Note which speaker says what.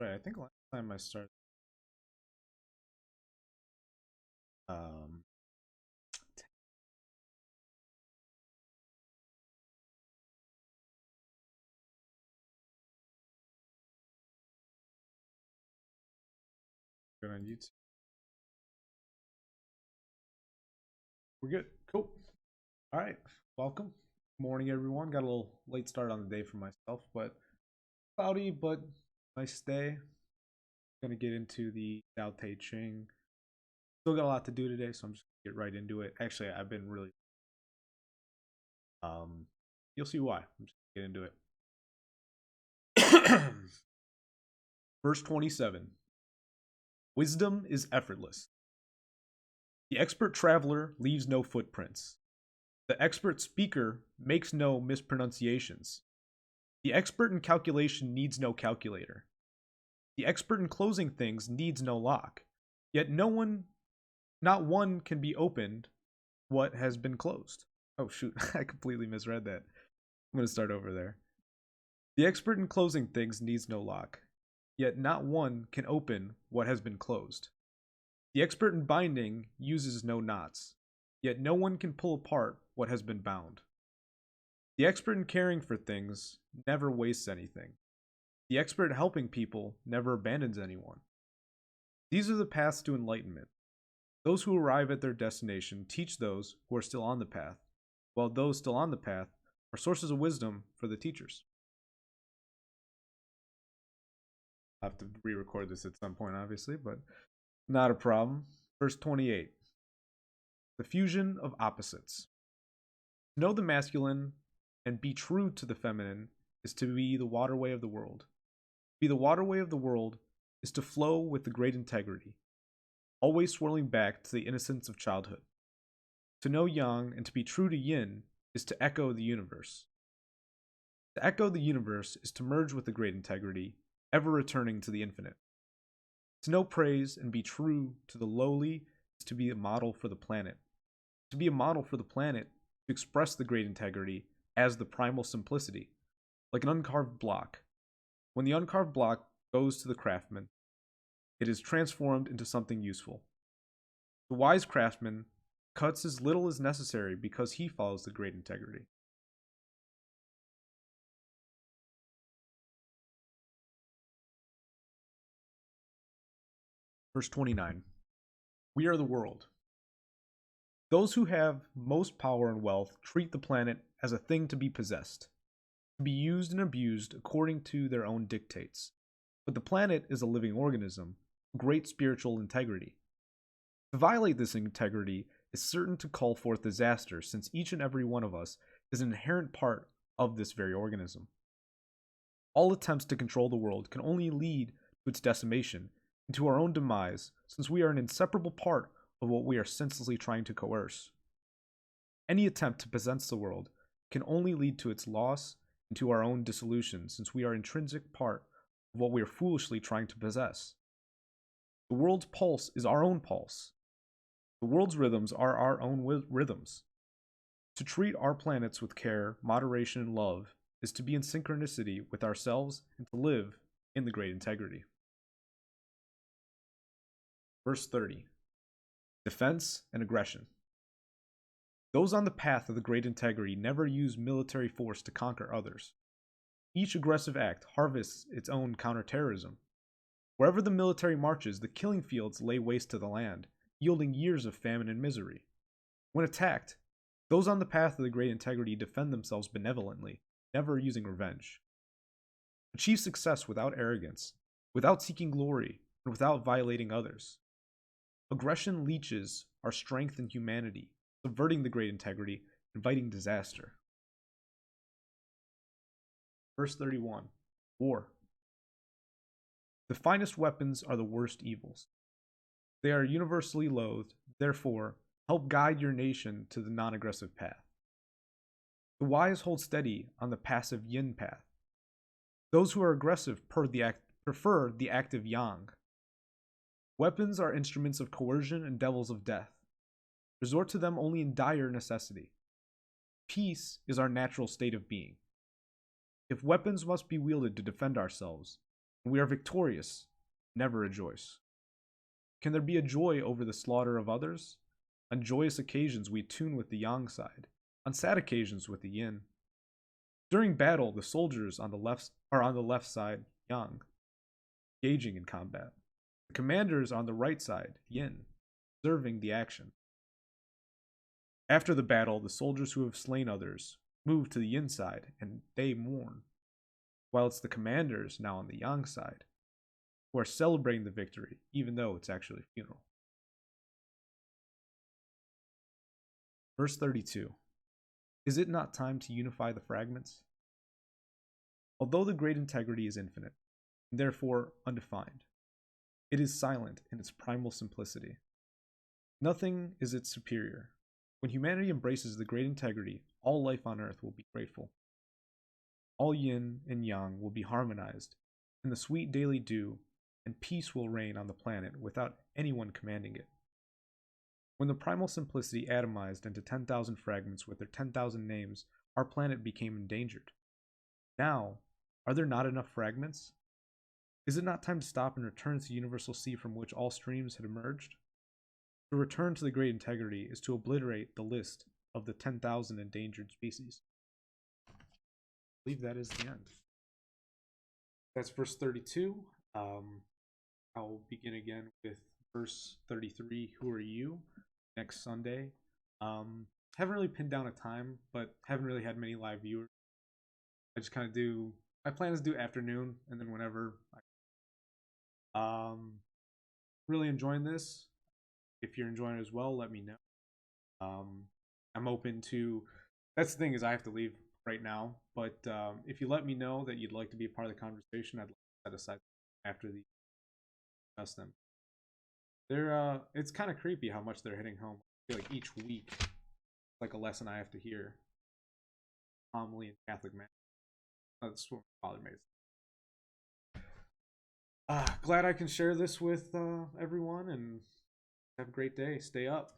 Speaker 1: Right, I think last time I started, um, good on YouTube. We're good. Cool. All right. Welcome. Morning, everyone. Got a little late start on the day for myself, but cloudy, but nice day. Gonna get into the Tao Te Ching. Still got a lot to do today, so I'm just gonna get right into it. Actually, I've been really, um, you'll see why. I'm just gonna get into it. Verse 27. Wisdom is effortless. The expert traveler leaves no footprints. The expert speaker makes no mispronunciations. The expert in calculation needs no calculator. The expert in closing things needs no lock. Yet not one can be opened what has been closed. Oh shoot, I completely misread that. I'm going to start over there. The expert in closing things needs no lock. Yet not one can open what has been closed. The expert in binding uses no knots. Yet no one can pull apart what has been bound. The expert in caring for things never wastes anything. The expert at helping people never abandons anyone. These are the paths to enlightenment. Those who arrive at their destination teach those who are still on the path, while those still on the path are sources of wisdom for the teachers. I'll have to re-record this at some point, obviously, but not a problem. Verse 28. The fusion of opposites. To know the masculine and be true to the feminine is to be the waterway of the world. To be the waterway of the world is to flow with the great integrity, always swirling back to the innocence of childhood. To know yang and to be true to yin is to echo the universe. To echo the universe is to merge with the great integrity, ever returning to the infinite. To know praise and be true to the lowly is to be a model for the planet. To be a model for the planet, to express the great integrity as the primal simplicity, like an uncarved block. When the uncarved block goes to the craftsman, it is transformed into something useful. The wise craftsman cuts as little as necessary because he follows the great integrity. Verse 29. We are the world. Those who have most power and wealth treat the planet as a thing to be possessed, to be used and abused according to their own dictates. But the planet is a living organism, a great spiritual integrity. To violate this integrity is certain to call forth disaster, since each and every one of us is an inherent part of this very organism. All attempts to control the world can only lead to its decimation and to our own demise, since we are an inseparable part of what we are senselessly trying to coerce. Any attempt to possess the world can only lead to its loss and to our own dissolution, since we are an intrinsic part of what we are foolishly trying to possess. The world's pulse is our own pulse. The world's rhythms are our own rhythms. To treat our planets with care, moderation, and love is to be in synchronicity with ourselves and to live in the great integrity. Verse 30. Defense and aggression. Those on the path of the great integrity never use military force to conquer others. Each aggressive act harvests its own counterterrorism. Wherever the military marches, the killing fields lay waste to the land, yielding years of famine and misery. When attacked, those on the path of the great integrity defend themselves benevolently, never using revenge. Achieve success without arrogance, without seeking glory, and without violating others. Aggression leeches our strength and humanity, subverting the great integrity, inviting disaster. Verse 31. War. The finest weapons are the worst evils. They are universally loathed, therefore, help guide your nation to the non-aggressive path. The wise hold steady on the passive yin path. Those who are aggressive prefer the active yang. Weapons are instruments of coercion and devils of death. Resort to them only in dire necessity. Peace is our natural state of being. If weapons must be wielded to defend ourselves, We are victorious, never rejoice. Can there be a joy over the slaughter of others? On joyous occasions we tune with the yang side, on sad occasions with the yin. During battle, the soldiers on the left are on the left side, yang, engaging in combat. The commanders on the right side, yin, observing the action. After the battle, the soldiers who have slain others move to the yin side, and they mourn, while it's the commanders, now on the yang side, who are celebrating the victory, even though it's actually a funeral. Verse 32. Is it not time to unify the fragments? Although the great integrity is infinite, and therefore undefined, it is silent in its primal simplicity. Nothing is its superior. When humanity embraces the great integrity, all life on earth will be grateful. All yin and yang will be harmonized in the sweet daily dew, and peace will reign on the planet without anyone commanding it. When the primal simplicity atomized into 10,000 fragments with their 10,000 names, our planet became endangered. Now, are there not enough fragments? Is it not time to stop and return to the universal sea from which all streams had emerged? To return to the great integrity is to obliterate the list of the 10,000 endangered species. I believe that is the end. That's verse 32. I'll begin again with verse 33. Who are you? Next Sunday. Haven't really pinned down a time, but haven't really had many live viewers. I just kind of do. My plan is to do afternoon, and then whenever. Really enjoying this. If you're enjoying it as well, let me know. I'm open to. That's the thing, is I have to leave right now, but if you let me know that you'd like to be a part of the conversation, I'd like to set aside after the discuss them. They're it's kind of creepy how much they're hitting home. I feel like each week, like a lesson I have to hear. Homily and Catholic mass. That's what bothered me. Glad I can share this with everyone, and have a great day. Stay up.